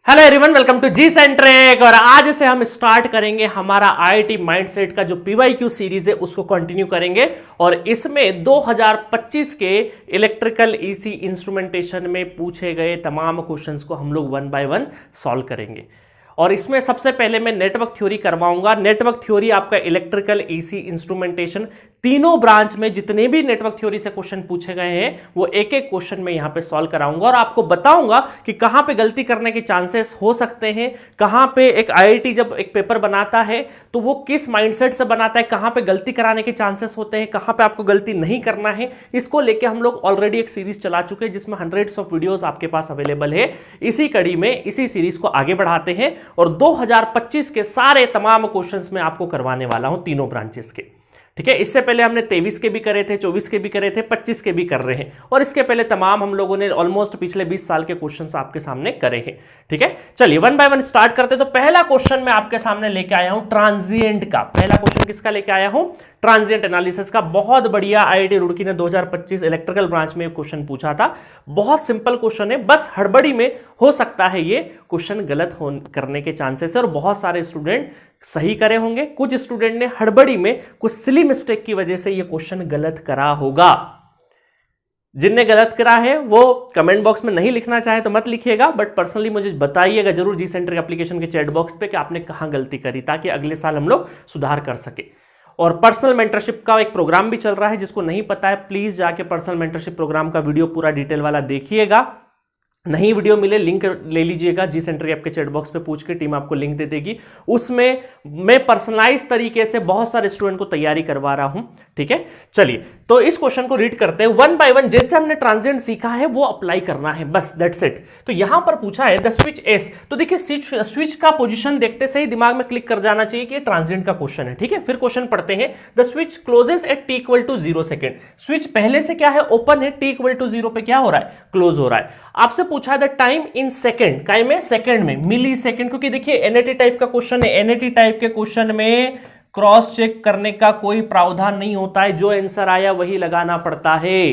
Hello everyone, welcome to G centric. और आज से हम स्टार्ट करेंगे हमारा आईआईटी माइंडसेट का जो पीवाईक्यू सीरीज है उसको कंटिन्यू करेंगे। और इसमें 2025 के इलेक्ट्रिकल ईसी इंस्ट्रूमेंटेशन में पूछे गए तमाम क्वेश्चंस को हम लोग वन बाय वन सॉल्व करेंगे। और इसमें सबसे पहले मैं नेटवर्क थ्योरी करवाऊंगा। नेटवर्क थ्योरी आपका इलेक्ट्रिकल ईसी इंस्ट्रूमेंटेशन तीनों ब्रांच में जितने भी नेटवर्क थ्योरी से क्वेश्चन पूछे गए हैं वो एक एक क्वेश्चन में यहां पे सॉल्व कराऊंगा और आपको बताऊंगा कि कहां पे गलती करने के चांसेस हो सकते हैं, कहां पे एक आईआईटी जब एक पेपर बनाता है तो वो किस माइंडसेट से बनाता है, कहां पे गलती कराने के चांसेस होते हैं, कहां पे आपको गलती नहीं करना है। इसको लेके हम लोग ऑलरेडी एक सीरीज चला चुके हैं जिसमें हंड्रेड्स ऑफ वीडियोस आपके पास अवेलेबल है। इसी कड़ी में इसी सीरीज को आगे बढ़ाते हैं और 2025 के सारे तमाम क्वेश्चंस में आपको करवाने वाला हूं तीनों ब्रांचेस के। ठीक है, इससे पहले हमने 23 के भी करे थे, 24 के भी करे थे, 25 के भी कर रहे हैं और इसके पहले तमाम हम लोगों ने ऑलमोस्ट पिछले 20 साल के क्वेश्चंस आपके सामने करे हैं। ठीक है, चलिए वन बाय वन स्टार्ट करते। तो पहला क्वेश्चन मैं आपके सामने लेके आया हूं ट्रांजिएंट का। पहला क्वेश्चन किसका लेके आया हूं? ट्रांजिएंट एनालिसिस का। बहुत बढ़िया, आईआईटी रुड़की ने 2025 इलेक्ट्रिकल ब्रांच में क्वेश्चन पूछा था। बहुत सिंपल क्वेश्चन है, बस हड़बड़ी में हो सकता है ये क्वेश्चन गलत करने के चांसेस है और बहुत सारे स्टूडेंट सही करे होंगे, कुछ स्टूडेंट ने हड़बड़ी में कुछ सिली मिस्टेक की वजह से ये क्वेश्चन गलत करा होगा। जिनने गलत करा है वो कमेंट बॉक्स में नहीं लिखना चाहे तो मत लिखिएगा, बट पर्सनली मुझे बताइएगा जरूर जी सेंट्रिक एप्लीकेशन के चैट बॉक्स पे कि आपने कहां गलती करी, ताकि अगले साल हम लोग सुधार कर सके। और पर्सनल मेंटरशिप का एक प्रोग्राम भी चल रहा है, जिसको नहीं पता है प्लीज जाके पर्सनल मेंटरशिप प्रोग्राम का वीडियो पूरा डिटेल वाला देखिएगा। नहीं वीडियो मिले लिंक ले लीजिएगा, जी सेंट्रिक ऐप के चैट बॉक्स पे पूछ के टीम आपको लिंक दे देगी। उसमें मैं पर्सनलाइज तरीके से बहुत सारे स्टूडेंट को तैयारी करवा रहा हूं। ठीक है, चलिए तो इस क्वेश्चन को रीड करते हैं वन बाय वन। जैसे हमने ट्रांजिएंट सीखा है वो अप्लाई करना है, बस दैट्स इट। तो यहां पर पूछा है द स्विच एस, तो देखिए स्विच का पोजीशन देखते से ही दिमाग में क्लिक कर जाना चाहिए कि ट्रांजिएंट का क्वेश्चन है। ठीक है, फिर क्वेश्चन पढ़ते हैं। The switch closes at T equal to 0 second. Switch पहले से क्या है? ओपन है, टी इक्वल टू 0 पे क्या हो रहा है? क्लोज हो रहा है। आपसे पूछा है द टाइम इन सेकंड, काय में? सेकंड में, मिली सेकंड, क्योंकि देखिए एनएटी टाइप का क्वेश्चन है। एनएटी टाइप के क्वेश्चन में क्रॉस चेक करने का कोई प्रावधान नहीं होता है, जो आंसर आया वही लगाना पड़ता है।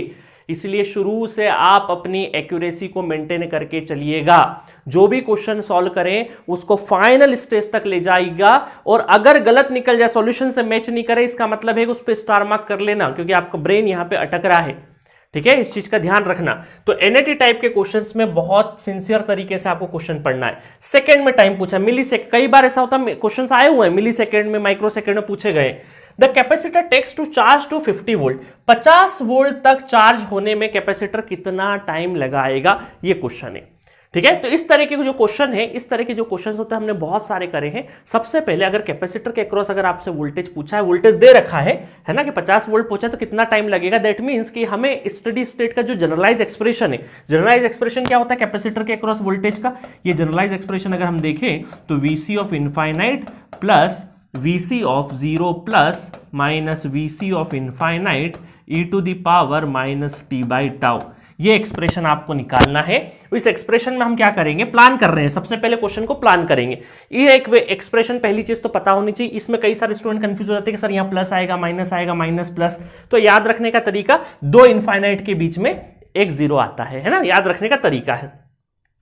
इसलिए शुरू से आप अपनी एक्यूरेसी को मेंटेन करके चलिएगा। जो भी क्वेश्चन सॉल्व करें उसको फाइनल स्टेज तक ले जाएगा और अगर गलत निकल जाए, सॉल्यूशन से मैच नहीं करे, इसका मतलब है कि उस पर स्टार मार्क कर लेना, क्योंकि आपका ब्रेन यहां पे अटक रहा है। ठीक है, इस चीज का ध्यान रखना। तो एनएटी टाइप के क्वेश्चंस में बहुत सिंसियर तरीके से आपको क्वेश्चन पढ़ना है। सेकंड में टाइम पूछा, मिली सेकंड, कई बार ऐसा होता है क्वेश्चंस आए हुए हैं मिली सेकंड में, माइक्रो सेकंड में पूछे गए। The capacitor takes to charge to 50 volt, 50 volt तक चार्ज होने में कैपेसिटर कितना टाइम लगाएगा, ये क्वेश्चन है। ठीक है, तो इस तरह के जो क्वेश्चन है, इस तरह के जो क्वेश्चन होते हैं हमने बहुत सारे करे हैं। सबसे पहले अगर कैपेसिटर के अक्रॉस अगर आपसे वोल्टेज पूछा है, वोल्टेज दे रखा है ना, कि 50 वोल्ट पूछा तो कितना टाइम लगेगा, दैट मींस कि हमें स्टडी स्टेट का जो जनरलाइज एक्सप्रेशन है, जनरलाइज एक्सप्रेशन क्या होता है कैपेसिटर के अक्रॉस वोल्टेज का, ये जनरलाइज एक्सप्रेशन अगर हम देखें तो VC of infinite plus VC of 0 plus minus VC of infinite e to the power minus T by tau, ये एक्सप्रेशन आपको निकालना है। इस एक्सप्रेशन में हम क्या करेंगे? प्लान कर रहे हैं, सबसे पहले क्वेश्चन को प्लान करेंगे। ये एक एक्सप्रेशन पहली चीज तो पता होनी चाहिए। इसमें कई सारे स्टूडेंट कंफ्यूज हो जाते हैं कि सर यहाँ प्लस आएगा, माइनस प्लस। तो याद रखने का तरीका, दो इनफाइनाइट के बीच में एक जीरो आता है ना, याद रखने का तरीका है।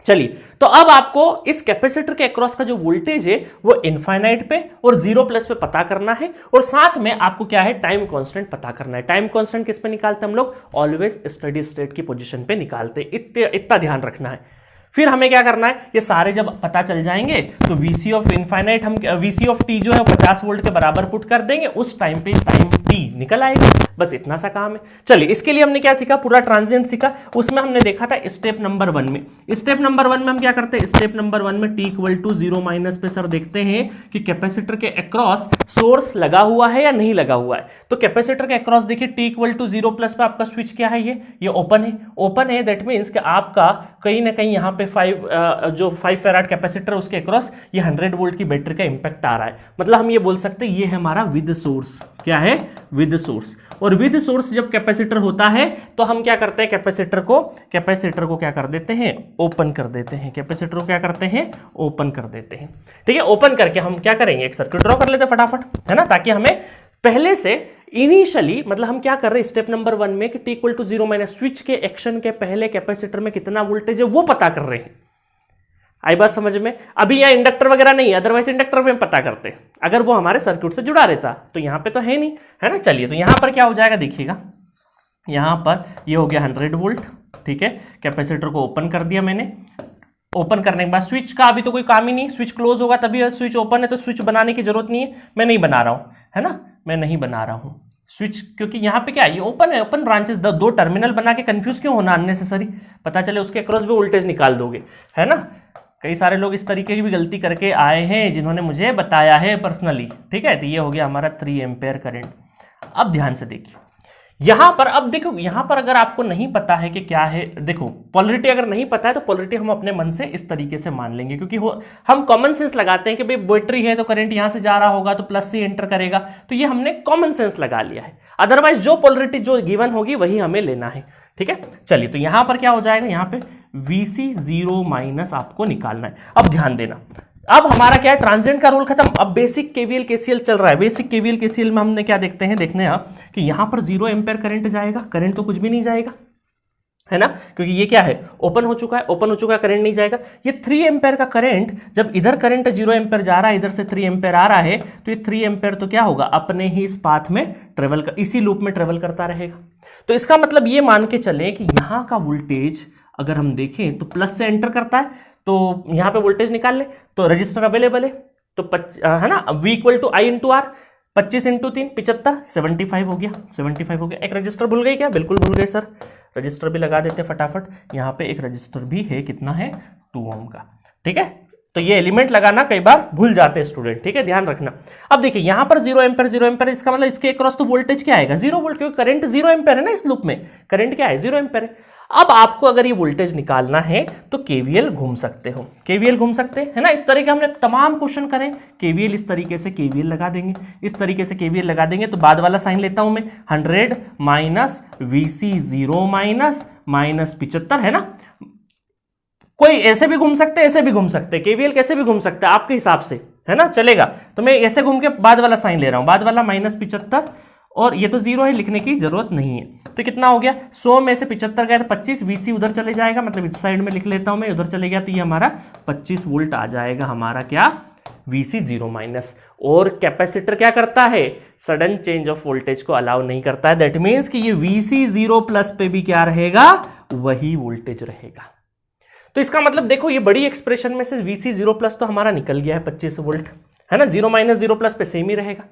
चलिए, तो अब आपको इस कैपेसिटर के अक्रॉस का जो वोल्टेज है वो इनफाइनाइट पे और 0 प्लस पे पता करना है, और साथ में आपको क्या है? टाइम कांस्टेंट पता करना है। टाइम कांस्टेंट किस पे निकालते हैं हम लोग? ऑलवेज स्टडी स्टेट की पोजीशन पे निकालते हैं। इतना ध्यान रखना है। फिर हमें क्या करना है? ये सारे जब पता चल जाएंगे तो वीसी ऑफ इनफाइनाइट, हम वीसी ऑफ टी जो है 50 वोल्ट के बराबर पुट कर देंगे, उस टाइम पे टाइम टी निकल आएगा। बस इतना सा काम है। चलिए, इसके लिए हमने क्या सीखा? पूरा ट्रांजिएंट सीखा। उसमें हमने देखा था स्टेप नंबर 1 में। स्टेप नंबर 1 में हम क्या करते हैं? स्टेप नंबर 1 में टी इक्वल टू 0 माइनस पे सर देखते हैं कि कैपेसिटर के अक्रॉस सोर्स लगा हुआ है या नहीं लगा हुआ है। तो कैपेसिटर के अक्रॉस देखिए टी इक्वल टू 0 प्लस पे आपका स्विच क्या है? ये ओपन है। ओपन है दैट मीन्स कि आपका कहीं ना कहीं यहाँ पे 5 फैराड कैपेसिटर उसके अक्रॉस ये 100 वोल्ट की बैटरी का इंपैक्ट आ रहा है। मतलब हम ये बोल सकते हैं ये है हमारा विद सोर्स। क्या है? With source. और विद सोर्स जब कैपेसिटर होता है तो हम क्या करते हैं? कैपेसिटर को क्या कर देते हैं? ओपन कर देते हैं। कैपेसिटर को क्या करते हैं? ओपन कर देते हैं। ठीक है, ओपन करके हम क्या करेंगे? एक सर्किट ड्रॉ कर लेते हैं फटाफट, है ना, ताकि हमें पहले से इनिशियली, मतलब हम क्या कर रहे हैं स्टेप नंबर 1 में कि T equal to 0 minus switch के एक्शन के पहले कैपेसिटर में कितना वोल्टेज है वो पता कर रहे हैं। आई बात समझ में? अभी यहाँ इंडक्टर वगैरह नहीं है, अदरवाइज इंडक्टर में पता करते अगर वो हमारे सर्किट से जुड़ा रहता, तो यहाँ पे तो है नहीं, है ना। चलिए, तो यहाँ पर क्या हो जाएगा देखिएगा, यहाँ पर ये हो गया 100 वोल्ट, ठीक है। कैपेसिटर को ओपन कर दिया मैंने। ओपन करने के बाद स्विच का अभी तो कोई काम ही नहीं, स्विच क्लोज होगा तभी स्विच ओपन है, तो स्विच बनाने की जरूरत नहीं है, मैं नहीं बना रहा हूँ, है ना, मैं नहीं बना रहा हूँ स्विच, क्योंकि यहाँ पे क्या है, ये ओपन है, ओपन ब्रांचेस, दो टर्मिनल बना के कंफ्यूज क्यों होना अननेसेसरी, पता चले उसके अक्रॉस भी वोल्टेज निकाल दोगे, है ना। कई सारे लोग इस तरीके की भी गलती करके आए हैं जिन्होंने मुझे बताया है पर्सनली, ठीक है। तो ये हो गया हमारा 3 एम्पेयर करंट। अब ध्यान से देखिए यहां पर, अब देखो यहां पर अगर आपको नहीं पता है कि क्या है, देखो पोलरिटी अगर नहीं पता है तो पोलरिटी हम अपने मन से इस तरीके से मान लेंगे, क्योंकि हम कॉमन सेंस लगाते हैं कि भाई बैटरी है तो करंट यहां से जा रहा होगा तो प्लस से एंटर करेगा, तो ये हमने कॉमन सेंस लगा लिया है। अदरवाइज जो पोलरिटी जो गिवन होगी वही हमें लेना है, ठीक है। चलिए, तो यहां पर क्या हो जाएगा, यहां पे VC0 माइनस आपको निकालना है। अब ध्यान देना, अब हमारा क्या है, ट्रांजिएंट का रोल खत्म, अब बेसिक केवीएल केसीएल चल रहा है। बेसिक केवीएल केसीएल में हमने क्या देखते हैं, देखने हैं कि यहां पर 0 एम्पेयर करंट जाएगा, करंट तो कुछ भी नहीं जाएगा, है ना, क्योंकि ये क्या है, ओपन हो चुका है, ओपन हो चुका है, करंट नहीं जाएगा। ये 3 एम्पेयर का करंट, जब इधर करंट 0 एम्पेयर जा रहा है, इधर से 3 एम्पेयर आ रहा है, तो ये 3 एम्पेयर तो क्या होगा, अपने ही इस पाथ में ट्रेवल कर, इसी लूप में ट्रेवल करता रहेगा। तो इसका मतलब ये मान के चले कि यहां का वोल्टेज अगर हम देखें तो प्लस से एंटर करता है, तो यहां पे वोल्टेज निकाल ले, तो रजिस्टर अवेलेबल है, तो है ना, V equal to I into R, 25 into 3 75, 75 हो गया, 75 हो गया। एक रजिस्टर भूल गए क्या? बिल्कुल भूल गए सर, रजिस्टर भी लगा देते फटाफट। यहाँ पे एक रजिस्टर भी है, कितना है, 2 ओम का, ठीक है। तो ये एलिमेंट लगाना कई बार भूल जाते हैं स्टूडेंट, ठीक है, ध्यान रखना। अब देखिए यहाँ पर 0 एम्पेयर 0 एम्पेयर, इसका मतलब इसके अक्रॉस तो वोल्टेज क्या आएगा, 0 वोल्ट, क्योंकि करंट 0 एम्पेयर है ना, इस लूप में करंट क्या है, 0 एम्पेयर है। अब आपको अगर ये वोल्टेज निकालना है तो केवीएल घूम सकते हो, केवीएल घूम सकते हैं, है ना। इस तरह के हमने तमाम क्वेश्चन करें, केवीएल इस तरीके से केवीएल लगा देंगे, इस तरीके से केवीएल लगा देंगे। तो बाद वाला साइन लेता हूं मैं, 100 माइनस VC0 माइनस 75, है ना। कोई ऐसे भी घूम सकते हैं, ऐसे भी घूम सकते हैं, केवीएल कैसे भी घूम सकते हैं आपके हिसाब से, है ना, चलेगा। तो मैं ऐसे घूम के बाद वाला साइन ले रहा हूं, बाद वाला -75, और ये तो 0 है, लिखने की जरूरत नहीं है। तो कितना हो गया, 100 में से 75 गया तो 25, VC उधर चले जाएगा, मतलब इस साइड में लिख लेता हूं मैं, उधर चले गया तो ये हमारा 25 वोल्ट आ जाएगा हमारा क्या, VC0 माइनस। और कैपेसिटर क्या करता है, सडन चेंज ऑफ वोल्टेज को अलाउ नहीं करता है, दैट मीन्स कि ये VC0 प्लस पे भी क्या रहेगा, वही वोल्टेज रहेगा। तो इसका मतलब देखो, ये बड़ी एक्सप्रेशन में से VC0 प्लस तो हमारा निकल गया है 25 वोल्ट, है ना, 0 माइनस 0 प्लस पे सेम ही रहेगा।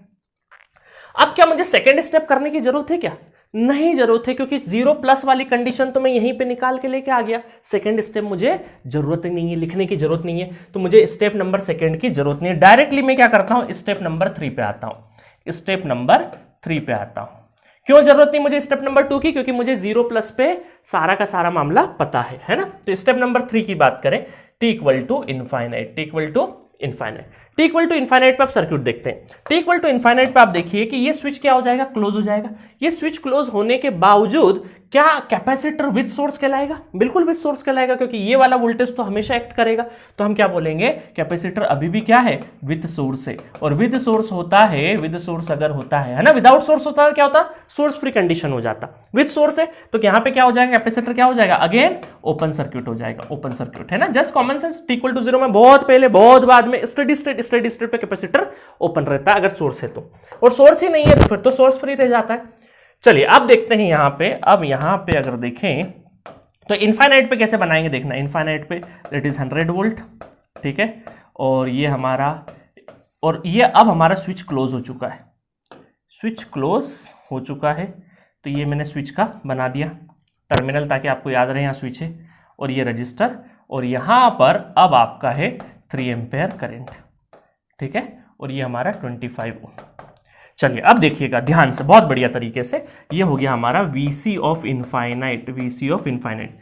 अब क्या मुझे सेकंड स्टेप करने की जरूरत है क्या? नहीं जरूरत है, क्योंकि 0 प्लस वाली कंडीशन तो मैं यहीं पे निकाल के लेके आ गया। सेकंड स्टेप मुझे जरूरत नहीं है, लिखने की जरूरत नहीं है, तो मुझे स्टेप नंबर सेकंड की जरूरत नहीं है। डायरेक्टली मैं क्या करता हूं, स्टेप नंबर 3 पे आता हूं, स्टेप नंबर 3 पे आता हूं। क्यों जरूरत नहीं मुझे स्टेप नंबर 2 की, क्योंकि मुझे 0 प्लस पे सारा का सारा मामला पता है ना। तो स्टेप नंबर 3 की बात करें, T equal to infinite, T equal to infinite, T equal to infinite पे आप सर्किट देखते हैं। T इक्वल टू इनफाइनाइट पे आप देखिए कि ये स्विच क्या हो जाएगा, क्लोज हो जाएगा। ये स्विच क्लोज होने के बावजूद क्या कैपेसिटर विद सोर्स कहलाएगा, बिल्कुल विद सोर्स कहलाएगा, क्योंकि ये वाला वोल्टेज तो हमेशा एक्ट करेगा। तो हम क्या बोलेंगे, कैपेसिटर अभी भी क्या है, विद सोर्स है। और विद सोर्स होता है, विद सोर्स अगर होता है ना, विदाउट सोर्स होता है क्या होता, सोर्स फ्री कंडीशन हो जाता। विद सोर्स है तो यहाँ पे क्या हो जाएगा, कैपेसिटर क्या हो जाएगा, अगेन ओपन सर्किट हो जाएगा, ओपन सर्किट, है ना। Just common sense, T equal to 0 में बहुत पहले बहुत बाद में स्टेडी स्टेट पे कैपेसिटर ओपन रहता है अगर सोर्स है तो, और सोर्स ही नहीं है तो फिर तो सोर्स फ्री रह जाता है। चलिए अब देखते हैं यहां पे, अब यहां पे अगर देखें तो इनफाइनाइट पे कैसे बनाएंगे, देखना इनफाइनाइट पे दैट इज 100 वोल्ट, ठीक है। और ये हमारा, और ये अब हमारा स्विच क्लोज हो चुका है, स्विच क्लोज हो चुका है। तो ये मैंने स्विच का बना दिया टर्मिनल, ताकि आपको याद रहे यहाँ स्विच है, और ये रजिस्टर, और यहां पर अब आपका है 3 एम्पेयर करंट, ठीक है। और ये हमारा 25 ओम। चलिए अब देखिएगा ध्यान से, बहुत बढ़िया तरीके से, ये हो गया हमारा VC of infinite, VC of infinite.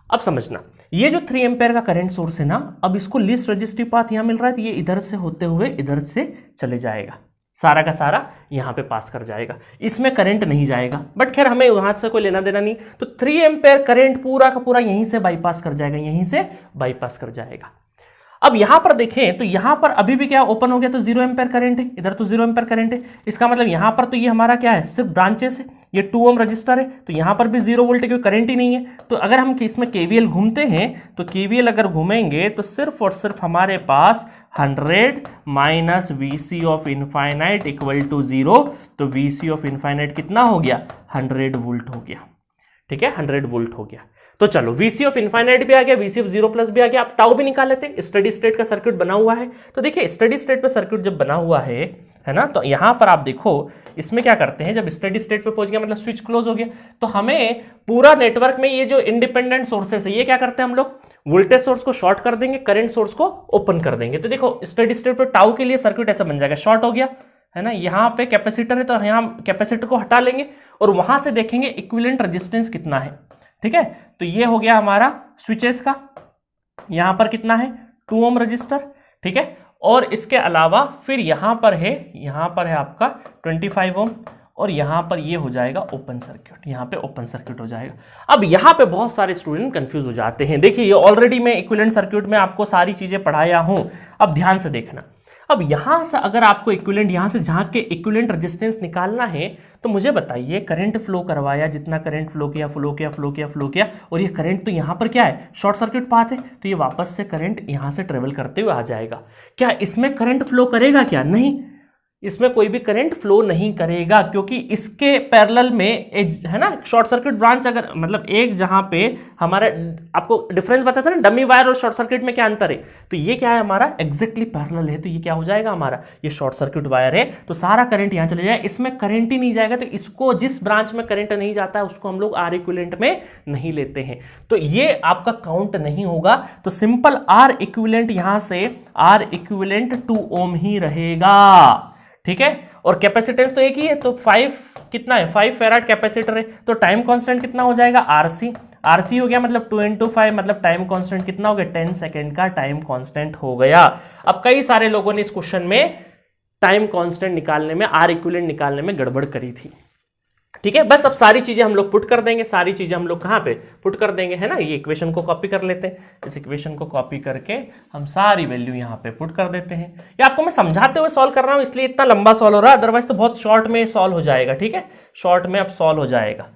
अब समझना, ये जो 3 एम्पेयर का करंट सोर्स है ना, अब इसको लीस्ट रजिस्टिव पाथ यहां मिल रहा है, तो ये इधर से होते हुए इधर से चले जाएगा, सारा का सारा यहां पे पास कर जाएगा, इसमें करंट नहीं जाएगा। बट खैर हमें वहां से कोई लेना देना नहीं, तो 3 एम्पेयर करंट पूरा का पूरा यहीं से बाईपास कर जाएगा, यहीं से बाईपास कर जाएगा। अब यहां पर देखें तो यहां पर अभी भी क्या ओपन हो गया, तो 0 एम्पेयर करंट है, इधर तो 0 एम्पेयर करंट है। इसका मतलब यहां पर तो ये हमारा क्या है, सिर्फ ब्रांचेस है, ये 2 ओम रजिस्टर है, तो यहां पर भी 0 वोल्ट क्योंकि करंट ही नहीं है। तो अगर हम इसमें केवीएल घूमते हैं तो केवीएल अगर घूमेंगे तो सिर्फ और सिर्फ हमारे पास 100 minus VC of infinite equal to 0, तो वीसी ऑफ इनफाइनाइट कितना हो गया, 100 वोल्ट हो गया। ठीक है, 100 वोल्ट हो गया। तो चलो वीसी ऑफ इनफाइनाइट भी आ गया, वीसी ऑफ 0 प्लस भी आ गया। आप टाउ भी निकाल लेते हैं, स्टडी स्टेट का सर्किट बना हुआ है। तो देखिए स्टडी स्टेट पे सर्किट जब बना हुआ है ना, तो यहां पर आप देखो इसमें क्या करते हैं, जब स्टडी स्टेट पे पहुंच गया मतलब स्विच क्लोज हो गया, तो हमें पूरा नेटवर्क में ये जो इंडिपेंडेंट सोर्सेस है ये क्या करते हैं, हम लोग वोल्टेज सोर्स को शॉर्ट कर देंगे, करंट सोर्स को ओपन कर देंगे। तो देखो स्टडी स्टेट पे टाउ के लिए सर्किट ऐसा बन जाएगा, शॉर्ट हो गया है ना, यहां पे कैपेसिटर है तो यहां कैपेसिटर को हटा लेंगे और वहां से देखेंगे इक्विवेलेंट रेजिस्टेंस कितना है। ठीक है, तो ये हो गया हमारा स्विचेस का, यहां पर कितना है 2 ओम रजिस्टर। ठीक है, और इसके अलावा फिर यहां पर है आपका 25 ओम, और यहां पर ये हो जाएगा ओपन सर्किट, यहां पे ओपन सर्किट हो जाएगा। अब यहां पे बहुत सारे स्टूडेंट कंफ्यूज हो जाते हैं। देखिए ये ऑलरेडी मैं इक्विवेलेंट सर्किट में आपको सारी चीजें पढ़ाया हूं, अब ध्यान से देखना। अब यहां से अगर आपको इक्विवेलेंट यहां से झांक के इक्विवेलेंट रेजिस्टेंस निकालना है तो मुझे बताइए, करंट फ्लो करवाया, जितना करंट फ्लो किया, और ये करंट तो यहां पर क्या है, शॉर्ट सर्किट पाथ है, तो ये वापस से करंट यहां से ट्रेवल करते हुए आ जाएगा। क्या इसमें करंट फ्लो करेगा क्या, नहीं, इसमें कोई भी करंट फ्लो नहीं करेगा, क्योंकि इसके पैरेलल में है ना शॉर्ट सर्किट ब्रांच, अगर मतलब एक जहां पे हमारा आपको डिफरेंस बताया था ना डमी वायर और शॉर्ट सर्किट में क्या अंतर है, तो ये क्या है हमारा एग्जैक्टली पैरेलल है, तो ये क्या हो जाएगा हमारा, ये शॉर्ट सर्किट वायर है, तो सारा करंट यहां चले जाएगा, इसमें करंट ही नहीं जाएगा, तो इसको जिस ब्रांच में करंट नहीं जाता है उसको हम लोग आर इक्विवेलेंट में नहीं लेते हैं, तो ये आपका काउंट नहीं होगा। तो सिंपल आर इक्विवेलेंट यहां से आर इक्विवेलेंट 2 ओम ही रहेगा। ठीक है, और कैपेसिटेंस तो एक ही है, तो 5 कितना है, 5 फेराड कैपेसिटर है, तो टाइम कांस्टेंट कितना हो जाएगा, आरसी हो गया, मतलब 2 × 5, मतलब टाइम कांस्टेंट कितना हो गया, 10 सेकेंड का टाइम कांस्टेंट हो गया। अब कई सारे लोगों ने इस क्वेश्चन में टाइम कांस्टेंट निकालने में, आर इक्विवेलेंट निकालने में गड़बड़ करी थी। ठीक है, बस अब सारी चीजें हम लोग पुट कर देंगे, सारी चीजें हम लोग कहां पे पुट कर देंगे, है ना, ये इक्वेशन को कॉपी कर लेते हैं, इस इक्वेशन को कॉपी करके हम सारी वैल्यू यहां पे पुट कर देते हैं। ये आपको मैं समझाते हुए सॉल्व कर रहा हूं इसलिए इतना लंबा सॉल्व हो रहा है, अदरवाइज तो बहुत शॉर्ट में सॉल्व हो जाएगा। ठीक है, शॉर्ट में अब सॉल्व हो जाएगा।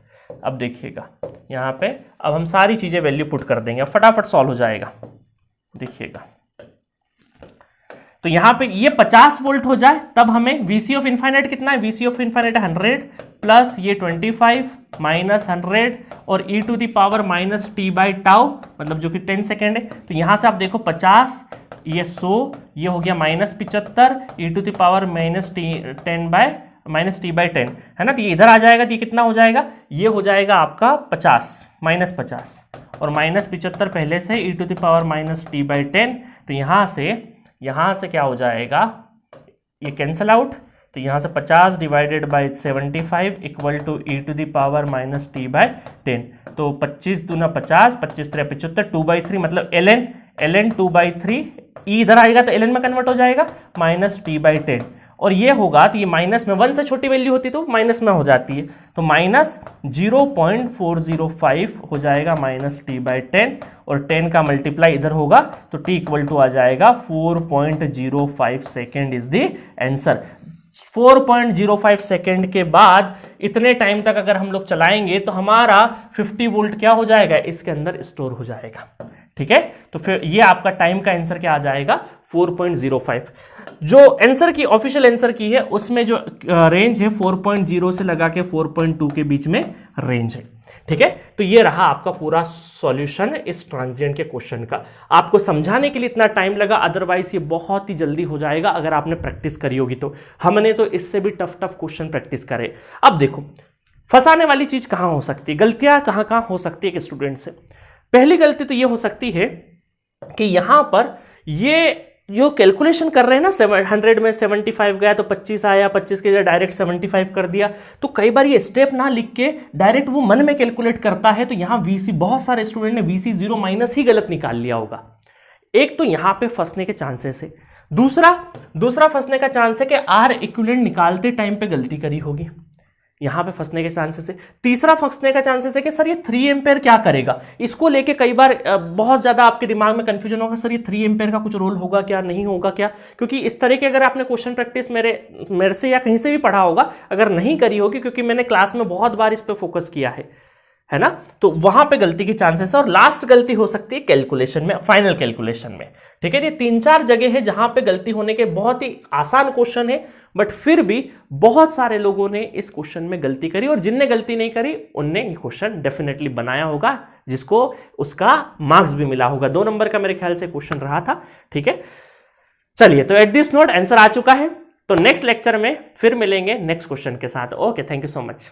अब देखिएगा यहां पे, अब हम सारी चीजें वैल्यू पुट कर देंगे, फटाफट सॉल्व हो जाएगा। देखिएगा तो यहां पे ये 50 वोल्ट हो जाए तब हमें वीसी ऑफ इनफाइनाइट कितना है, वीसी ऑफ इनफाइनाइट 100 प्लस ये 25 माइनस 100 और e to the power minus T by tau, मतलब जो कि 10 सेकेंड है। तो यहां से आप देखो 50, ये 100, ये हो गया minus 75 e to the power minus T 10 by minus T by 10, है ना, तो ये इधर आ जाएगा, तो ये कितना हो जाएगा, ये हो जाएगा आपका 50 माइनस 50 और माइनस 75 पहले से e to the power minus T by 10, तो यहां से क्या हो जाएगा, ये कैंसल आउट, तो यहां से 50 divided by 75 equal to e to the power minus T by 10, तो 25 दूना 50, 25 3 75, 2/3 मतलब ln 2/3, e इधर आएगा तो ln में कन्वर्ट हो जाएगा माइनस टी बाई 10, और ये होगा तो ये माइनस में 1 से छोटी वैल्यू होती तो माइनस में हो जाती है, तो माइनस 0.405 हो जाएगा माइनस टी बाई 10, और 10 का मल्टीप्लाई इधर होगा तो t इक्वल टू आ जाएगा 4.05 second is the answer. 4.05 second के बाद इतने टाइम तक अगर हम लोग चलाएंगे तो हमारा 50 वोल्ट क्या हो जाएगा, इसके अंदर स्टोर हो जाएगा। ठीक है, तो फिर ये आपका टाइम का आंसर क्या आ जाएगा 4.05। जो आंसर की ऑफिशियल आंसर की है उसमें जो रेंज है 4.0 से लगा के 4.2 के बीच में रेंज है। ठीक है, तो ये रहा आपका पूरा सॉल्यूशन इस ट्रांजिएंट के क्वेश्चन का। आपको समझाने के लिए इतना टाइम लगा, अदरवाइज ये बहुत ही जल्दी हो जाएगा अगर आपने प्रैक्टिस करी होगी तो। हमने तो इससे भी टफ क्वेश्चन प्रैक्टिस करे। अब देखो फंसाने वाली चीज कहां हो सकती है, गलतियां कहां कहां हो सकती है एक स्टूडेंट से। पहली गलती तो ये हो सकती है कि यहां पर ये जो कैलकुलेशन कर रहे हैं ना, 100 में 75 गया तो 25 आया, 25 के जगह डायरेक्ट 75 कर दिया, तो कई बार ये स्टेप ना लिख के डायरेक्ट वो मन में कैलकुलेट करता है, तो यहां वीसी, बहुत सारे स्टूडेंट ने वीसी 0 माइनस ही गलत निकाल लिया होगा। एक तो यहां पे फंसने के चांसेस है, दूसरा फंसने का चांस है कि आर इक्विवेलेंट निकालते टाइम पे गलती करी होगी। यहां पे फंसने के चांसेस है। तीसरा फंसने का चांसेस है कि सर ये 3 एम्पेयर क्या करेगा, इसको लेके कई बार बहुत ज्यादा आपके दिमाग में कंफ्यूजन होगा, सर ये 3 एम्पेयर का कुछ रोल होगा क्या, नहीं होगा क्या, क्योंकि इस तरह के अगर आपने क्वेश्चन प्रैक्टिस मेरे से या कहीं से भी पढ़ा होगा, अगर नहीं करी होगी, क्योंकि मैंने क्लास में बहुत बार इस पर फोकस किया है ना, तो वहां पे गलती की चांसेस है। और लास्ट गलती हो सकती है कैलकुलेशन में, फाइनल कैलकुलेशन में। ठीक है, ये 3-4 जगह है जहां पे गलती होने के, बहुत ही आसान क्वेश्चन है बट फिर भी बहुत सारे लोगों ने इस क्वेश्चन में गलती करी, और जिनने गलती नहीं करी उनने ये क्वेश्चन डेफिनेटली बनाया होगा, जिसको उसका मार्क्स भी मिला होगा। 2 नंबर का मेरे ख्याल से क्वेश्चन रहा था। ठीक है, चलिए, तो एट दिस नोट आंसर आ चुका है। तो नेक्स्ट लेक्चर में फिर मिलेंगे नेक्स्ट क्वेश्चन के साथ। Okay, thank you so much.